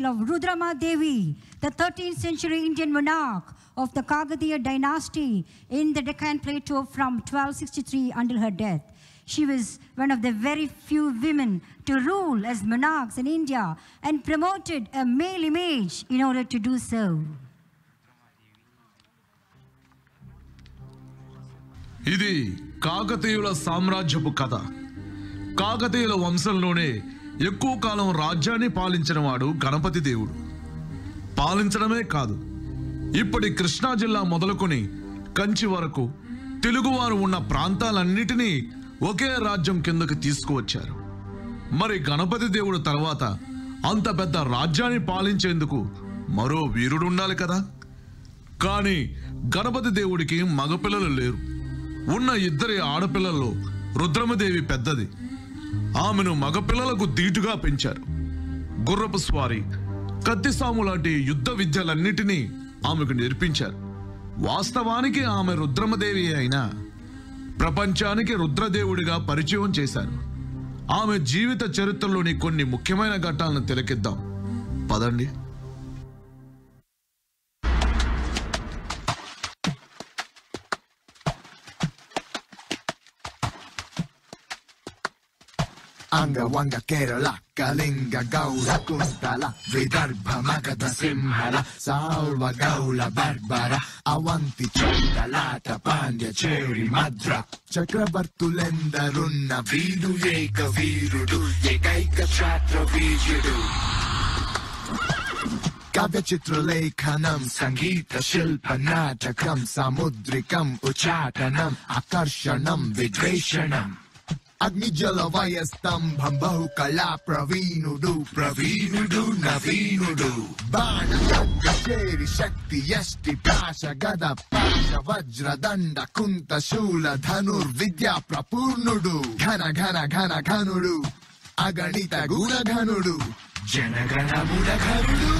tale of Rudrama Devi, the 13th century Indian monarch of the Kakatiya dynasty in the Deccan Plateau from 1263 until her death. She was one of the very few women to rule as monarchs in India and promoted a male image in order to do so. ఇది కాకతీయుల సామ్రాజ్యపు కథ. కాకతీయుల వంశంలోనే ఎక్కువ కాలం రాజ్యాన్ని పాలించిన వాడు గణపతి దేవుడు. పాలించడమే కాదు, ఇప్పటి కృష్ణా జిల్లా మొదలుకొని కంచి వరకు తెలుగువారు ఉన్న ప్రాంతాలన్నిటినీ ఒకే రాజ్యం కిందకు తీసుకువచ్చారు. మరి గణపతి దేవుడు తర్వాత అంత పెద్ద రాజ్యాన్ని పాలించేందుకు మరో వీరుడు ఉండాలి కదా. కానీ గణపతి దేవుడికి మగపిల్లలు లేరు. ఉన్న ఇద్దరి ఆడపిల్లల్లో రుద్రమదేవి పెద్దది. ఆమెను మగపిల్లలకు దీటుగా పెంచారు. గుర్రపు స్వారీ, కత్తిసాము లాంటి యుద్ధ విద్యలన్నిటినీ ఆమెకు నేర్పించారు. వాస్తవానికి ఆమె రుద్రమదేవి అయినా ప్రపంచానికి రుద్రదేవుడిగా పరిచయం చేశారు. ఆమె జీవిత చరిత్రలోని కొన్ని ముఖ్యమైన ఘట్టాలను తిలకిద్దాం పదండి. Angawanga Kerala, Kalinga Gaula Kuntala, Vidarbha Magadha Simhala, Salva Gaula Barbara, Avanti Chandalata Pandya Cheri Madra, Chakrabartulendarunna Vidu Eka Virudu, Ekaika Chatra Vijudu. Kavya Chitralekhanam, Sangita Shilpa Natakam, Samudrikam Uchatanam, Akarshanam Vidveshanam. Agni Jalavayastambham Bahukala Pravinudu Pravinudu Navinudu Bana Yagga Cheri Shakti Yashti Pasha Gada Pasha Vajra Danda Kunta Shula Dhanur Vidya Prapurnudu Ghana Ghana Ghana Ghanudu Aganita Guna Ghanudu Jana Gana Guna Ghanudu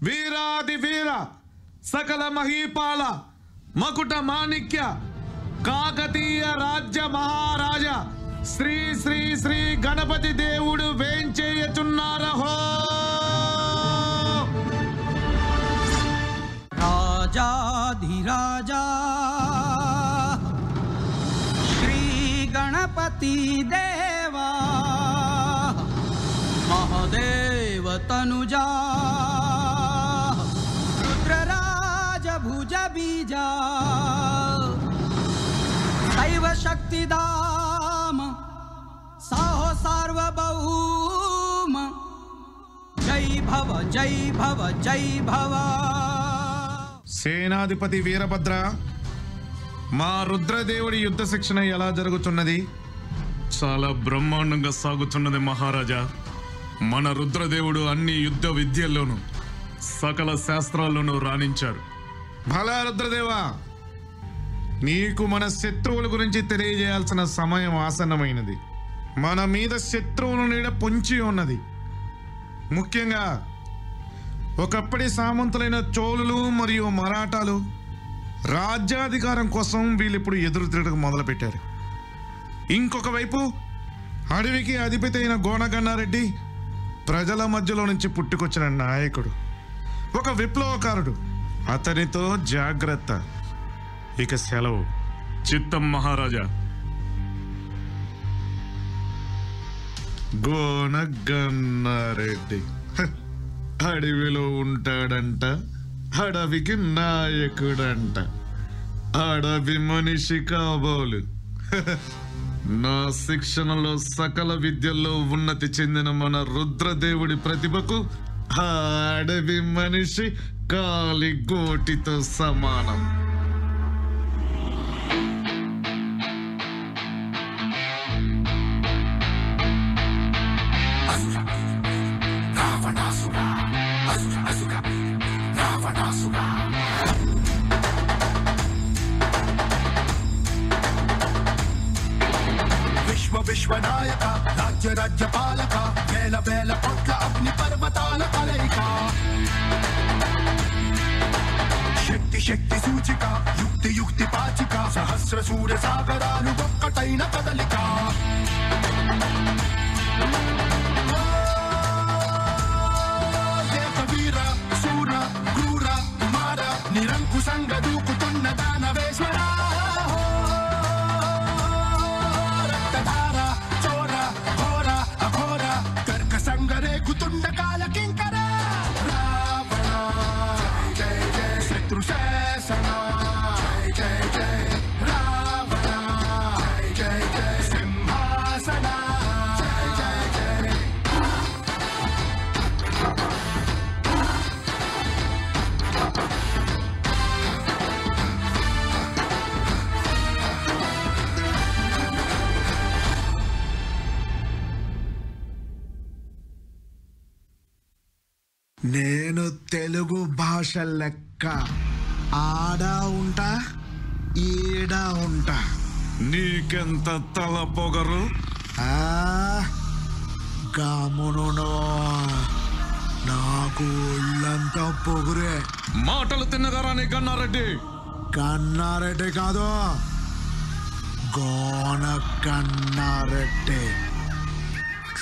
వీరాది వీర సకల మహీపాల మకుట మాణిక్య కాకతీయ రాజ్య మహారాజా శ్రీ శ్రీ శ్రీ గణపతి దేవుడు వేంచేయుచున్నారహో. शक्ति देवा महादेव तनुजा रुद्रराज भुज बीजा शैव शक्तिदाम साहो सार्वभौम जय भव जय भव जय भव। సేనాధిపతి వీరభద్ర, మా రుద్రదేవుడి యుద్ధ శిక్షణ ఎలా జరుగుతున్నది? చాలా బ్రహ్మాండంగా సాగుతున్నది మహారాజా. మన రుద్రదేవుడు అన్ని యుద్ధ విద్యల్లోనూ సకల శాస్త్రాల్లోనూ రాణించాడు. భలా రుద్రదేవా, నీకు మన శత్రువుల గురించి తెలియజేయాల్సిన సమయం ఆసన్నమైనది. మన మీద శత్రువుల నీడ పొంచి ఉన్నది. ముఖ్యంగా ఒకప్పటి సామంతులైన చోళులు మరియు మరాఠాలు రాజ్యాధికారం కోసం వీళ్ళిప్పుడు ఎదురు తిరగడం మొదలుపెట్టారు. ఇంకొక వైపు అడవికి అధిపతి అయిన గోనగన్నారెడ్డి ప్రజల మధ్యలో నుంచి పుట్టుకొచ్చిన నాయకుడు, ఒక విప్లవకారుడు. అతనితో జాగ్రత్త. ఇక సెలవు. చిత్తం మహారాజా. గోనగన్నారెడ్డి అడవిలో ఉంటాడంట, అడవికి నాయకుడంట, అడవి మనిషి కాబోలు. నా శిక్షణలో సకల విద్యల్లో ఉన్నతి చెందిన మన రుద్రదేవుడి ప్రతిభకు ఆ అడవి మనిషి కాలి గోటితో సమానం. విశ్వనాయక రాజ్య రాజ్యపాలక వేల వేల కోట్ల అగ్ని పర్వతాల కలయిక శక్తి శక్తి సూచిక యుక్తి యుక్తి పాచిక సహస్ర సూర్య సాగరాలు ఒక్కటైన కదలిక వీర శూర క్రూర కుమార నిరంకుశంగా దూకుతున్న దానవేశ్వర రేగుతుండకాల కింకర రావణ జయ జయ శత్రు శాసన జయ జయ రావణ జయ జయ సింహాసన జయ జయ జయ. నేను తెలుగు భాష లెక్క ఆడా ఉంటా ఈడా ఉంటా. నీకెంత తల పొగరు? గమనునో నాకు ఒళ్ళంతా పొగురే. మాటలు తిన్నగారా నీ కన్నారెడ్డి? కన్నారెడ్డి కాదు, గోన కన్నారెడ్డి.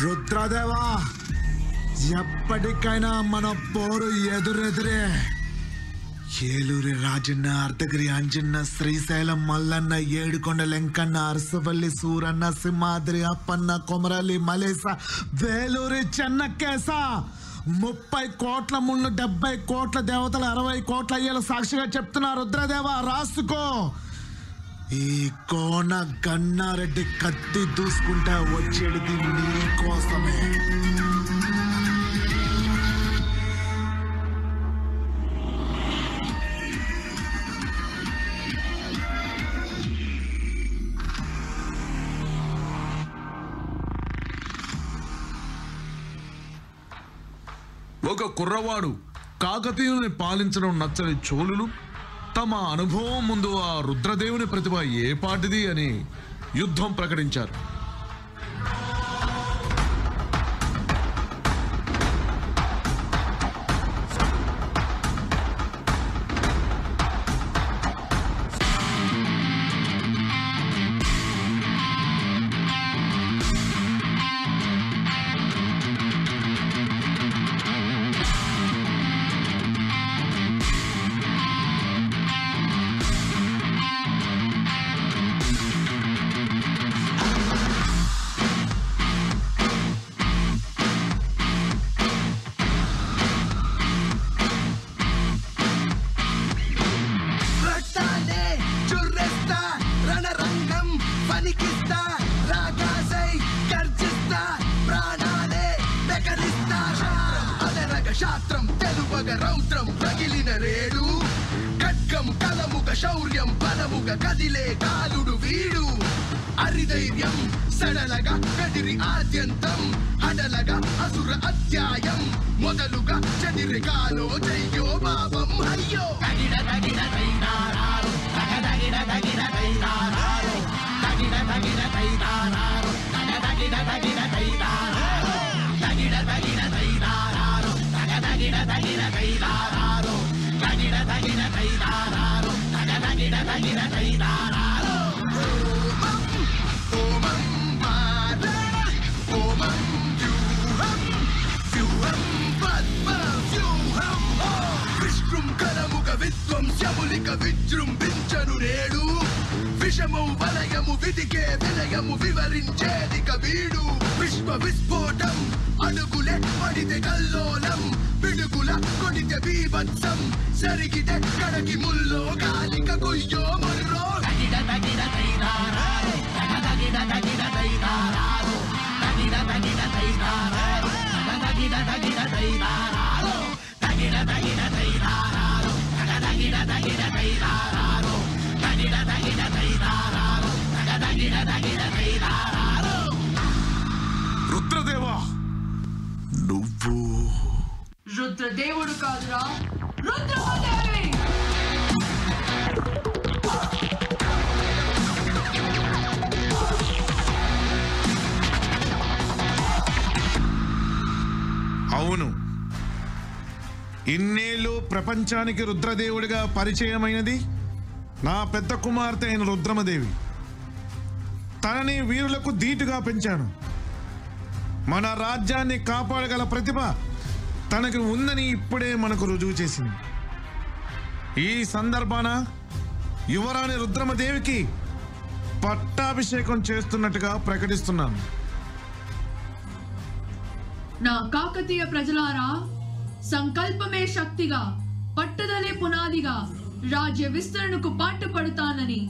రుద్రదేవా, ఎప్పటికైనా మన పోరు ఎదురెదురే. ఏలూరి రాజన్న, అర్ధగిరి అంజన్న, శ్రీశైలం మల్లన్న, ఏడుకొండ లెంకన్న, అరసవల్లి సూరన్న, సింహాద్రి అప్పన్న, కొమరలి మలేస, వేలూరి చెన్నకేస, 30 కోట్ల ముళ్ళు, 70 కోట్ల దేవతలు, 60 కోట్ల అయ్యేల సాక్షిగా చెప్తున్నా రుద్రదేవా, రాసుకో. ఈ కోన గన్నారెడ్డి కత్తి దూసుకుంటా వచ్చేది నీ కోసమే. ఒక కుర్రవాడు కాకతీయుల్ని పాలించడం నచ్చని చోళులు తమ అనుభవం ముందు ఆ రుద్రదేవుని ప్రతిభ ఏ పాటిది అని యుద్ధం ప్రకటించారు. శాస్త్రం తెలువగ రౌద్రం రగిలిన రేడు ఖడ్గం కలముగ శౌర్యం బలముగ కదిలే కాలుడు వీడు అరిధైర్యం సడలగా కదిరి ఆద్యంతం అడలగా అసుర అధ్యాయం మొదలుగా చదిరిగాలో జయ్యో బాబం అయ్యో తగిడ తగిడ తైదారారో తగదగిడ తగిడ తైదారారో తగిడ తగిడ తైదారారో తగదగిడ తగిడ తైదారారో తగిడ తగిడ తైదారారో తగదగిడ తగిడ తైదారారో తగిడ తగిడ తైదారారో తగదగిడ తగిడ తైదారారో ఓమం మారా ఓమం వ్యూహం వ్యూహం పద్మ వ్యూహం విశృంఖలముగ విధ్వంసములిక విజృంభించను నేడు విషము వలయము విదికే విలయము వివరించేదిక వీడు విశ్వ విస్ఫోటం అడుగులే పడితే కల్లోలం పిడుగుల కొడితే బీభత్సం సరిగితే కడకి ముల్లో కాలిక గుయ్యో మొర్రో తగిడ తగిడ తైదారారో తగదగిడ తగిడ తైదారారో తగిడ తగిడ తైదారారో తగదగిడ తగిడ తైదారారో తగిడ తగిడ తైదారారో తగదగిడ తగిడ తైదారారో తగిడ తగిడ తైదారారో తగదగిడ తగిడ తైదారారో రుద్రదేవా నువ్వు రుద్రదేవుడు కాదురా రుద్రమదేవి. అవును, ఇన్నేళ్ళు ప్రపంచానికి రుద్రదేవుడిగా పరిచయమైనది నా పెద్ద కుమార్తె అయిన రుద్రమదేవి. తనని వీరులకు ధీటుగా పెంచాను. మన రాజ్యాన్ని కాపాడగల ప్రతిభ తనకు ఉందని ఇప్పుడే మనకు రుజువు చేసింది. ఈ సందర్భాన యువరాణి రుద్రమదేవికి పట్టాభిషేకం చేస్తున్నట్టుగా ప్రకటిస్తున్నాను. నా కాకతీయ ప్రజలారా, సంకల్పమే శక్తిగా, పట్టుదలే పునాదిగా రాజ్య విస్తరణకు పాటుపడతానని,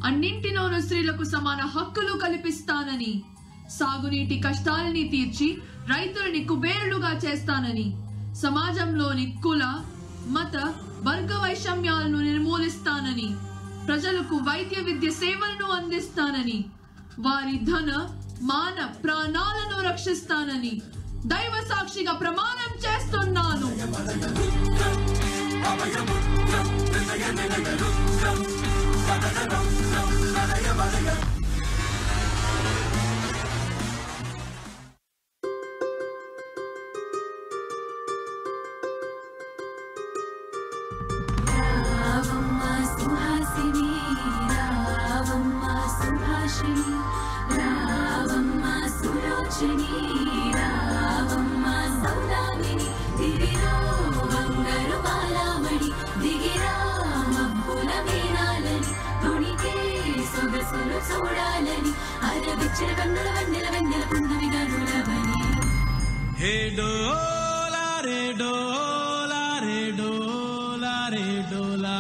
అన్నింటిలోనూ స్త్రీలకు సమాన హక్కులు కల్పిస్తానని, సాగునీటి కష్టాలని తీర్చి రైతులని కుబేరులుగా చేస్తానని, సమాజంలోని కుల మత వర్గ వైషమ్యాలను నిర్మూలిస్తానని, ప్రజలకు వైద్య విద్య సేవలను అందిస్తానని, వారి ధన మాన ప్రాణాలను రక్షిస్తానని దైవ సాక్షిగా ప్రమాణం చేస్తున్నాను. హే డోలా రే డోలా రే డోలా రే డోలా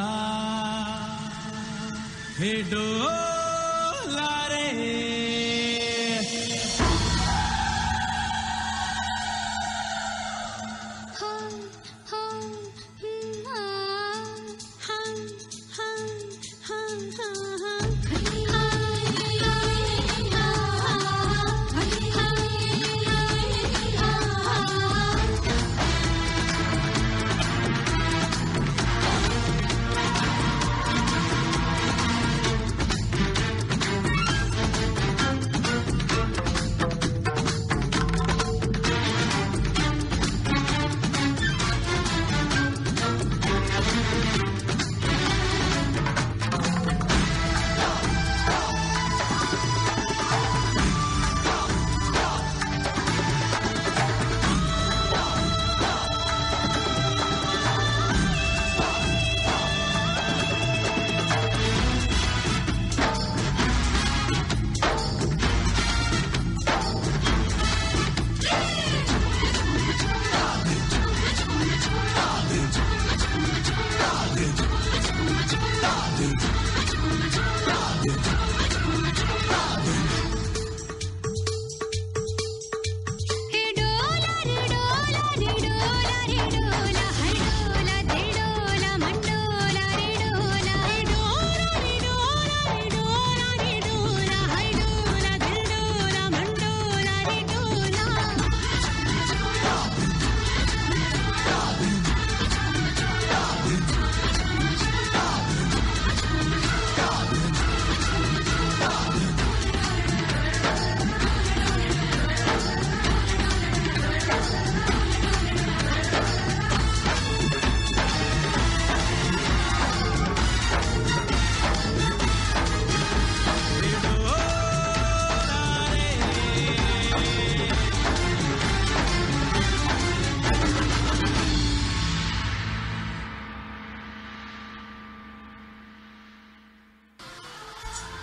హే డోలా రే Hey, dola, re, dola, re, dola, re, dola.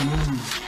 Mm.